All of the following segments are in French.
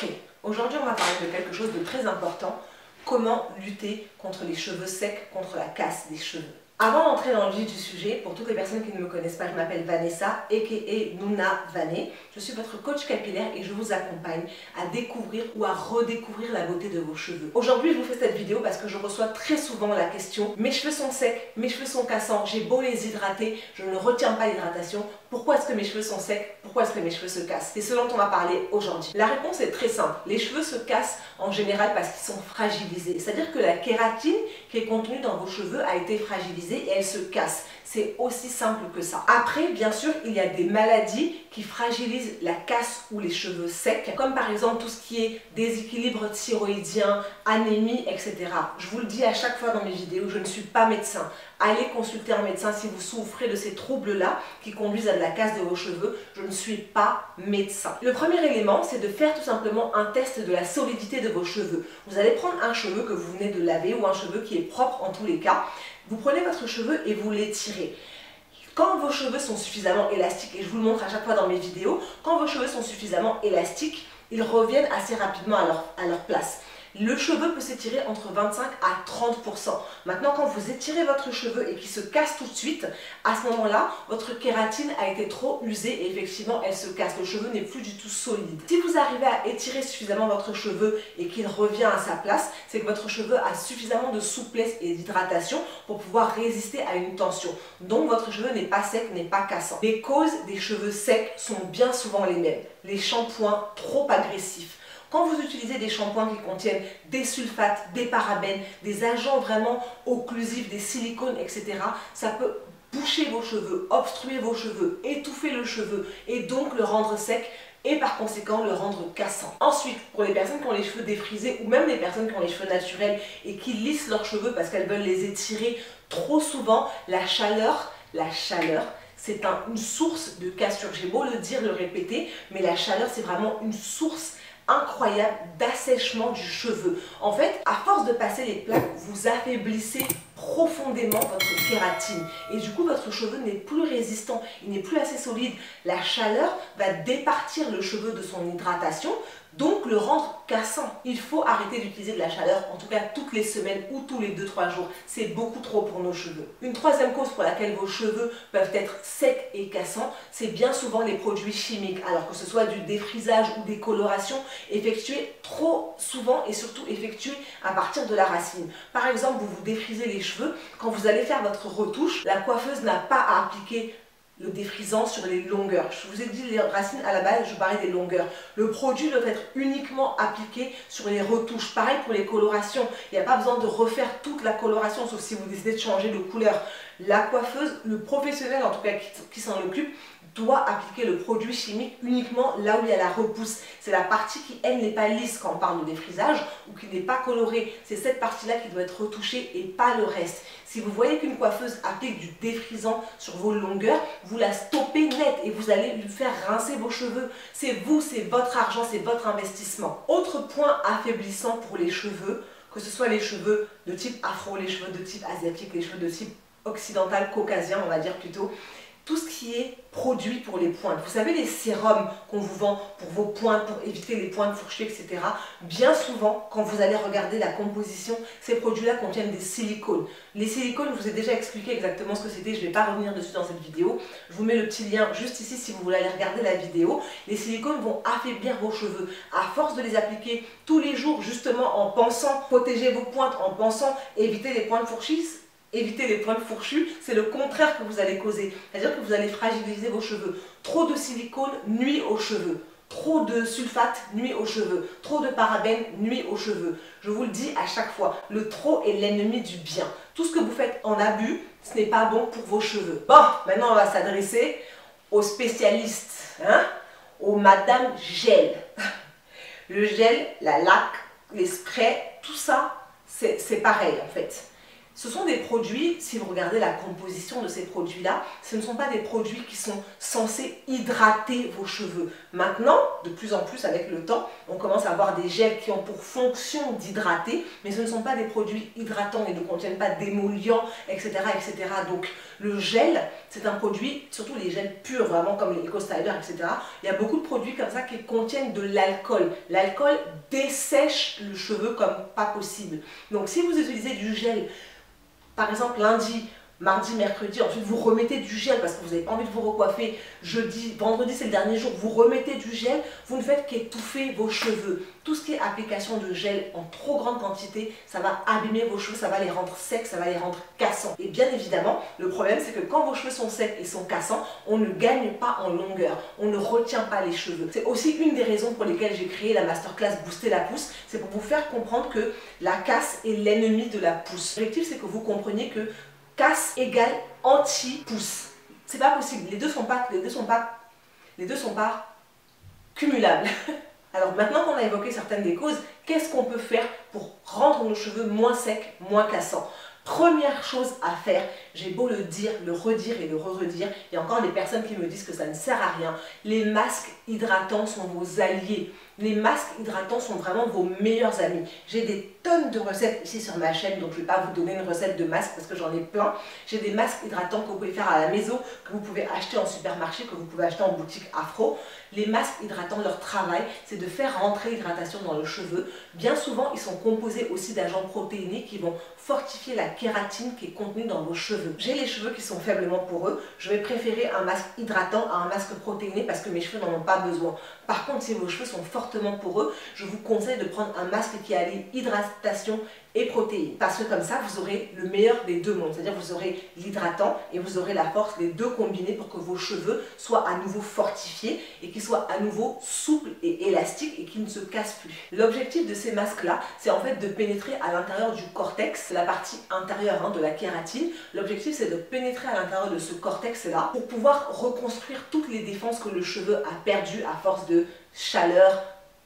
Ok, aujourd'hui on va parler de quelque chose de très important. Comment lutter contre les cheveux secs, contre la casse des cheveux. Avant d'entrer dans le vif du sujet, pour toutes les personnes qui ne me connaissent pas, je m'appelle Vanessa, a.k.a. Nuna Vané. Je suis votre coach capillaire et je vous accompagne à découvrir ou à redécouvrir la beauté de vos cheveux. Aujourd'hui, je vous fais cette vidéo parce que je reçois très souvent la question: mes cheveux sont secs, mes cheveux sont cassants, j'ai beau les hydrater, je ne retiens pas l'hydratation. Pourquoi est-ce que mes cheveux sont secs? Pourquoi est-ce que mes cheveux se cassent? C'est ce dont on va parler aujourd'hui. La réponse est très simple. Les cheveux se cassent en général parce qu'ils sont fragilisés. C'est-à-dire que la kératine qui est contenue dans vos cheveux a été fragilisée et elle se casse. C'est aussi simple que ça. Après, bien sûr, il y a des maladies qui fragilisent la casse ou les cheveux secs, comme par exemple tout ce qui est déséquilibre thyroïdien, anémie, etc. Je vous le dis à chaque fois dans mes vidéos, je ne suis pas médecin. Allez consulter un médecin si vous souffrez de ces troubles-là qui conduisent à de la casse de vos cheveux. Je ne suis pas médecin. Le premier élément, c'est de faire tout simplement un test de la solidité de vos cheveux. Vous allez prendre un cheveu que vous venez de laver ou un cheveu qui est propre en tous les cas. Vous prenez votre cheveu et vous l'étirez. Quand vos cheveux sont suffisamment élastiques, et je vous le montre à chaque fois dans mes vidéos, quand vos cheveux sont suffisamment élastiques, ils reviennent assez rapidement à leur place. Le cheveu peut s'étirer entre 25 à 30%. Maintenant, quand vous étirez votre cheveu et qu'il se casse tout de suite, à ce moment-là, votre kératine a été trop usée et effectivement, elle se casse. Le cheveu n'est plus du tout solide. Si vous arrivez à étirer suffisamment votre cheveu et qu'il revient à sa place, c'est que votre cheveu a suffisamment de souplesse et d'hydratation pour pouvoir résister à une tension. Donc, votre cheveu n'est pas sec, n'est pas cassant. Les causes des cheveux secs sont bien souvent les mêmes. Les shampoings trop agressifs. Quand vous utilisez des shampoings qui contiennent des sulfates, des parabènes, des agents vraiment occlusifs, des silicones, etc., ça peut boucher vos cheveux, obstruer vos cheveux, étouffer le cheveu et donc le rendre sec et par conséquent le rendre cassant. Ensuite, pour les personnes qui ont les cheveux défrisés ou même les personnes qui ont les cheveux naturels et qui lissent leurs cheveux parce qu'elles veulent les étirer trop souvent, la chaleur, c'est une source de cassure. J'ai beau le dire, le répéter, mais la chaleur, c'est vraiment une source incroyable d'assèchement du cheveu. En fait, à force de passer les plaques, vous affaiblissez profondément votre kératine et du coup votre cheveu n'est plus résistant, il n'est plus assez solide. La chaleur va départir le cheveu de son hydratation, donc le rendre cassant. Il faut arrêter d'utiliser de la chaleur, en tout cas toutes les semaines ou tous les 2-3 jours. C'est beaucoup trop pour nos cheveux. Une troisième cause pour laquelle vos cheveux peuvent être secs et cassants, c'est bien souvent les produits chimiques. Alors que ce soit du défrisage ou des colorations effectuées trop souvent et surtout effectuées à partir de la racine. Par exemple, vous vous défrisez les cheveux, quand vous allez faire votre retouche, la coiffeuse n'a pas à appliquer le défrisant sur les longueurs. Je vous ai dit les racines à la base, je parlais des longueurs. Le produit doit être uniquement appliqué sur les retouches. Pareil pour les colorations. Il n'y a pas besoin de refaire toute la coloration, sauf si vous décidez de changer de couleur. La coiffeuse, le professionnel en tout cas qui s'en occupe, doit appliquer le produit chimique uniquement là où il y a la repousse. C'est la partie qui, elle, n'est pas lisse quand on parle de défrisage ou qui n'est pas colorée. C'est cette partie-là qui doit être retouchée et pas le reste. Si vous voyez qu'une coiffeuse applique du défrisant sur vos longueurs, vous la stoppez net et vous allez lui faire rincer vos cheveux. C'est vous, c'est votre argent, c'est votre investissement. Autre point affaiblissant pour les cheveux, que ce soit les cheveux de type afro, les cheveux de type asiatique, les cheveux de type occidental, caucasien, on va dire plutôt, tout ce qui est produit pour les pointes. Vous savez, les sérums qu'on vous vend pour vos pointes, pour éviter les pointes fourchues, etc. Bien souvent, quand vous allez regarder la composition, ces produits-là contiennent des silicones. Les silicones, je vous ai déjà expliqué exactement ce que c'était, je ne vais pas revenir dessus dans cette vidéo. Je vous mets le petit lien juste ici si vous voulez aller regarder la vidéo. Les silicones vont affaiblir vos cheveux. À force de les appliquer tous les jours, justement en pensant protéger vos pointes, en pensant éviter les pointes fourchues, c'est le contraire que vous allez causer. C'est-à-dire que vous allez fragiliser vos cheveux. Trop de silicone nuit aux cheveux. Trop de sulfate nuit aux cheveux. Trop de parabènes nuit aux cheveux. Je vous le dis à chaque fois, le trop est l'ennemi du bien. Tout ce que vous faites en abus, ce n'est pas bon pour vos cheveux. Bon, maintenant on va s'adresser aux spécialistes, aux madame gel. Le gel, la laque, les sprays, tout ça, c'est pareil en fait. Ce sont des produits, si vous regardez la composition de ces produits-là, ce ne sont pas des produits qui sont censés hydrater vos cheveux. Maintenant, de plus en plus avec le temps, on commence à avoir des gels qui ont pour fonction d'hydrater, mais ce ne sont pas des produits hydratants et ne contiennent pas d'émollients, etc., etc. Donc le gel, c'est un produit, surtout les gels purs, vraiment comme les Eco Styler, etc. Il y a beaucoup de produits comme ça qui contiennent de l'alcool. L'alcool dessèche le cheveu comme pas possible. Donc si vous utilisez du gel, par exemple lundi, mardi, mercredi, ensuite vous remettez du gel parce que vous n'avez pas envie de vous recoiffer, jeudi, vendredi c'est le dernier jour, vous remettez du gel, vous ne faites qu'étouffer vos cheveux. Tout ce qui est application de gel en trop grande quantité, ça va abîmer vos cheveux, ça va les rendre secs, ça va les rendre cassants. Et bien évidemment, le problème c'est que quand vos cheveux sont secs et sont cassants, on ne gagne pas en longueur, on ne retient pas les cheveux. C'est aussi une des raisons pour lesquelles j'ai créé la masterclass Booster la pousse, c'est pour vous faire comprendre que la casse est l'ennemi de la pousse. L'objectif c'est que vous compreniez que casse égale anti-pousse. C'est pas possible, les deux sont pas cumulables. Alors maintenant qu'on a évoqué certaines des causes, qu'est-ce qu'on peut faire pour rendre nos cheveux moins secs, moins cassants? Première chose à faire, j'ai beau le dire, le redire et le redire, il y a encore des personnes qui me disent que ça ne sert à rien. Les masques hydratants sont vos alliés. Les masques hydratants sont vraiment vos meilleurs amis. J'ai des tonnes de recettes ici sur ma chaîne, donc je ne vais pas vous donner une recette de masque parce que j'en ai plein. J'ai des masques hydratants que vous pouvez faire à la maison, que vous pouvez acheter en supermarché, que vous pouvez acheter en boutique Afro. Les masques hydratants, leur travail, c'est de faire rentrer l'hydratation dans le cheveu. Bien souvent, ils sont composés aussi d'agents protéinés qui vont fortifier la kératine qui est contenue dans vos cheveux. J'ai les cheveux qui sont faiblement poreux, je vais préférer un masque hydratant à un masque protéiné parce que mes cheveux n'en ont pas besoin. Par contre, si vos cheveux sont fortement poreux, je vous conseille de prendre un masque qui allie hydratation et protéines. Parce que comme ça, vous aurez le meilleur des deux mondes. C'est-à-dire vous aurez l'hydratant et vous aurez la force, les deux combinés pour que vos cheveux soient à nouveau fortifiés et qu'ils soient à nouveau souples et élastiques et qu'ils ne se cassent plus. L'objectif de ces masques-là, c'est en fait de pénétrer à l'intérieur du cortex, la partie intérieure de la kératine. L'objectif, c'est de pénétrer à l'intérieur de ce cortex-là pour pouvoir reconstruire toutes les défenses que le cheveu a perdues à force de chaleur,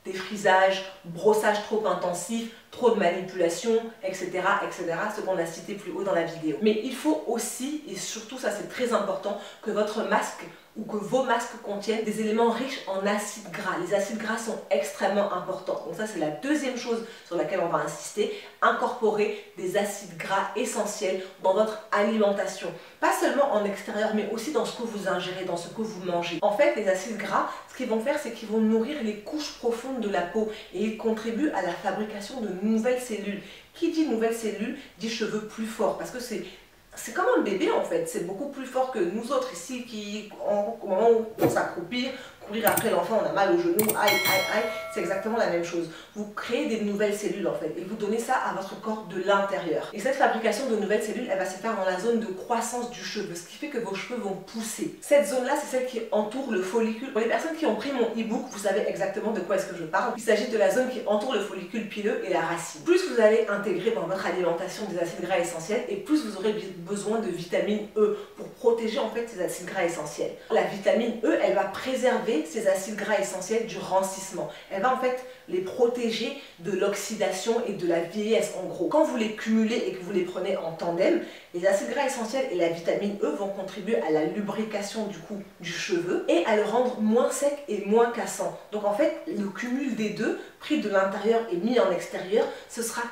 défrisage, brossage trop intensif, trop de manipulation, etc., etc., ce qu'on a cité plus haut dans la vidéo. Mais il faut aussi, et surtout ça c'est très important, que votre masque ou que vos masques contiennent des éléments riches en acides gras. Les acides gras sont extrêmement importants. Donc ça c'est la deuxième chose sur laquelle on va insister. Incorporer des acides gras essentiels dans votre alimentation. Pas seulement en extérieur, mais aussi dans ce que vous ingérez, dans ce que vous mangez. En fait, les acides gras, ce qu'ils vont faire, c'est qu'ils vont nourrir les couches profondes de la peau et ils contribuent à la fabrication de nouvelles cellules. Qui dit nouvelles cellules, dit cheveux plus forts, parce que c'est comme un bébé en fait, c'est beaucoup plus fort que nous autres ici qui, au moment où on s'accroupir, courir après l'enfant, on a mal au genou, aïe, aïe, aïe, c'est exactement la même chose. Vous créez des nouvelles cellules en fait et vous donnez ça à votre corps de l'intérieur. Et cette fabrication de nouvelles cellules, elle va se faire dans la zone de croissance du cheveu, ce qui fait que vos cheveux vont pousser. Cette zone-là, c'est celle qui entoure le follicule. Pour les personnes qui ont pris mon e-book, vous savez exactement de quoi est-ce que je parle. Il s'agit de la zone qui entoure le follicule pileux et la racine. Plus vous allez intégrer dans votre alimentation des acides gras essentiels et plus vous aurez besoin de vitamine E pour protéger en fait ces acides gras essentiels. La vitamine E, elle va préserver ces acides gras essentiels du rancissement. Elle va en fait les protéger de l'oxydation et de la vieillesse en gros. Quand vous les cumulez et que vous les prenez en tandem, les acides gras essentiels et la vitamine E vont contribuer à la lubrication du cou du cheveu et à le rendre moins sec et moins cassant. Donc en fait, le cumul des deux, pris de l'intérieur et mis en extérieur, ce sera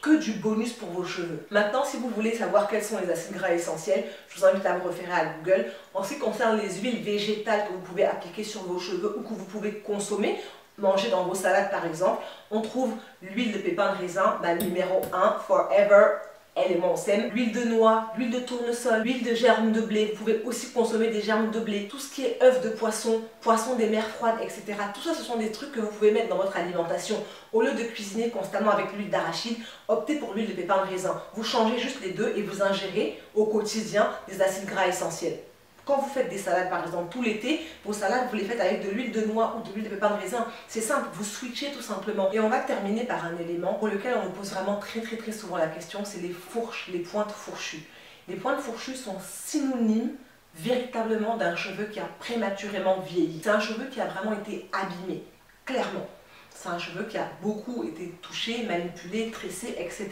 que du bonus pour vos cheveux. Maintenant, si vous voulez savoir quels sont les acides gras essentiels, je vous invite à vous référer à Google. En ce qui concerne les huiles végétales que vous pouvez appliquer sur vos cheveux ou que vous pouvez consommer, manger dans vos salades par exemple, on trouve l'huile de pépin de raisin, numéro 1, Forever, élément SEM, l'huile de noix, l'huile de tournesol, l'huile de germe de blé. Vous pouvez aussi consommer des germes de blé, tout ce qui est œufs de poisson, poisson des mers froides, etc. Tout ça, ce sont des trucs que vous pouvez mettre dans votre alimentation. Au lieu de cuisiner constamment avec l'huile d'arachide, optez pour l'huile de pépin de raisin. Vous changez juste les deux et vous ingérez au quotidien des acides gras essentiels. Quand vous faites des salades par exemple tout l'été, vos salades vous les faites avec de l'huile de noix ou de l'huile de pépin de raisin. C'est simple, vous switchez tout simplement. Et on va terminer par un élément pour lequel on me pose vraiment très souvent la question, c'est les fourches, les pointes fourchues. Les pointes fourchues sont synonymes véritablement d'un cheveu qui a prématurément vieilli. C'est un cheveu qui a vraiment été abîmé, clairement. C'est un cheveu qui a beaucoup été touché, manipulé, tressé, etc.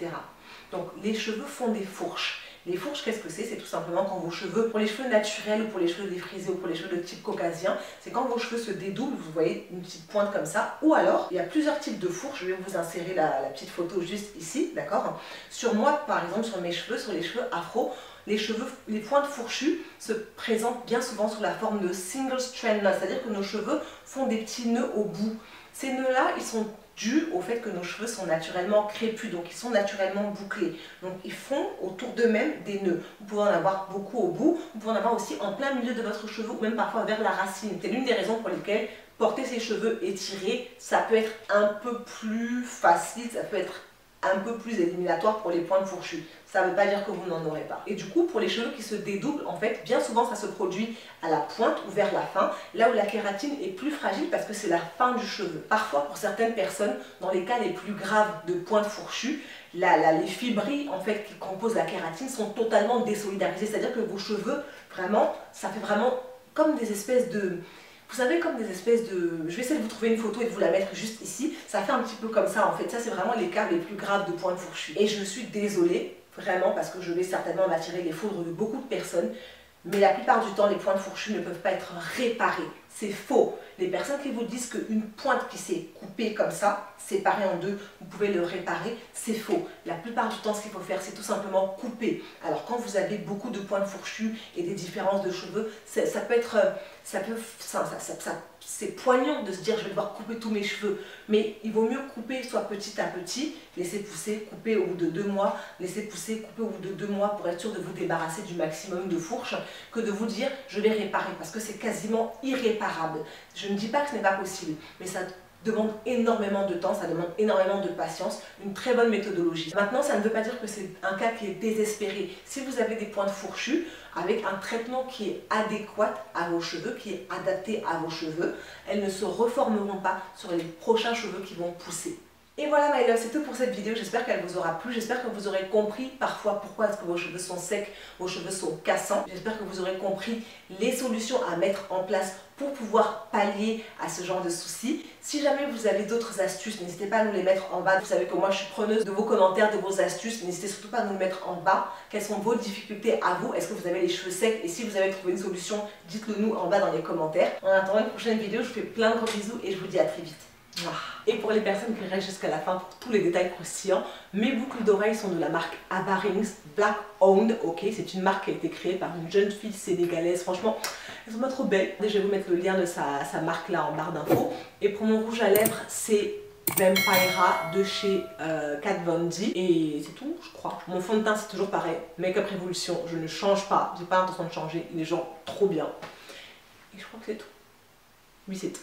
Donc les cheveux font des fourches. Les fourches, qu'est-ce que c'est? C'est tout simplement quand vos cheveux, pour les cheveux naturels ou pour les cheveux défrisés ou pour les cheveux de type caucasien, c'est quand vos cheveux se dédoublent, vous voyez une petite pointe comme ça. Ou alors, il y a plusieurs types de fourches, je vais vous insérer la petite photo juste ici, d'accord? Sur moi, par exemple, sur mes cheveux, sur les cheveux afro, les pointes fourchues se présentent bien souvent sous la forme de single strand knot, c'est-à-dire que nos cheveux font des petits nœuds au bout. Ces nœuds-là, ils sont dus au fait que nos cheveux sont naturellement crépus, donc ils sont naturellement bouclés. Donc ils font autour d'eux-mêmes des nœuds. Vous pouvez en avoir beaucoup au bout, vous pouvez en avoir aussi en plein milieu de votre cheveu ou même parfois vers la racine. C'est l'une des raisons pour lesquelles porter ses cheveux étirés, ça peut être un peu plus facile, ça peut être un peu plus éliminatoire pour les pointes fourchues. Ça ne veut pas dire que vous n'en aurez pas. Et du coup, pour les cheveux qui se dédoublent, en fait, bien souvent, ça se produit à la pointe ou vers la fin, là où la kératine est plus fragile parce que c'est la fin du cheveu. Parfois, pour certaines personnes, dans les cas les plus graves de pointes fourchues, les fibrilles, en fait, qui composent la kératine sont totalement désolidarisées. C'est-à-dire que vos cheveux, vraiment, ça fait vraiment comme des espèces de... Vous savez, comme des espèces de... Je vais essayer de vous trouver une photo et de vous la mettre juste ici. Ça fait un petit peu comme ça, en fait. Ça, c'est vraiment les cas les plus graves de pointes fourchues. Et je suis désolée, vraiment, parce que je vais certainement m'attirer les foudres de beaucoup de personnes. Mais la plupart du temps, les pointes fourchues ne peuvent pas être réparées. C'est faux. Les personnes qui vous disent qu'une pointe qui s'est coupée comme ça, séparée en deux, vous pouvez le réparer, c'est faux. La plupart du temps, ce qu'il faut faire, c'est tout simplement couper. Alors, quand vous avez beaucoup de pointes fourchues et des différences de cheveux, ça peut être... c'est poignant de se dire je vais devoir couper tous mes cheveux, mais il vaut mieux couper soit petit à petit, laisser pousser, couper au bout de 2 mois, laisser pousser, couper au bout de 2 mois pour être sûr de vous débarrasser du maximum de fourches, que de vous dire je vais réparer, parce que c'est quasiment irréparable. Je ne dis pas que ce n'est pas possible, mais ça demande énormément de temps, ça demande énormément de patience, une très bonne méthodologie. Maintenant, ça ne veut pas dire que c'est un cas qui est désespéré. Si vous avez des pointes fourchues, avec un traitement qui est adéquat à vos cheveux, qui est adapté à vos cheveux, elles ne se reformeront pas sur les prochains cheveux qui vont pousser. Et voilà my love, c'est tout pour cette vidéo, j'espère qu'elle vous aura plu, j'espère que vous aurez compris parfois pourquoi est-ce que vos cheveux sont secs, vos cheveux sont cassants, j'espère que vous aurez compris les solutions à mettre en place pour pouvoir pallier à ce genre de soucis. Si jamais vous avez d'autres astuces, n'hésitez pas à nous les mettre en bas, vous savez que moi je suis preneuse de vos commentaires, de vos astuces, n'hésitez surtout pas à nous les mettre en bas. Quelles sont vos difficultés à vous? Est-ce que vous avez les cheveux secs? Et si vous avez trouvé une solution, dites-le nous en bas dans les commentaires. En attendant une prochaine vidéo, je vous fais plein de gros bisous et je vous dis à très vite. Et pour les personnes qui restent jusqu'à la fin pour tous les détails croustillants, mes boucles d'oreilles sont de la marque Ava Rings Black Owned. Ok, c'est une marque qui a été créée par une jeune fille sénégalaise. Franchement, elles sont pas trop belles. Je vais vous mettre le lien de sa marque là en barre d'infos. Et pour mon rouge à lèvres, c'est Vampira de chez Kat Von D. Et c'est tout, je crois. Mon fond de teint, c'est toujours pareil. Make-up Révolution, je ne change pas. J'ai pas l'intention de changer. Il est genre trop bien. Et je crois que c'est tout. Oui, c'est tout.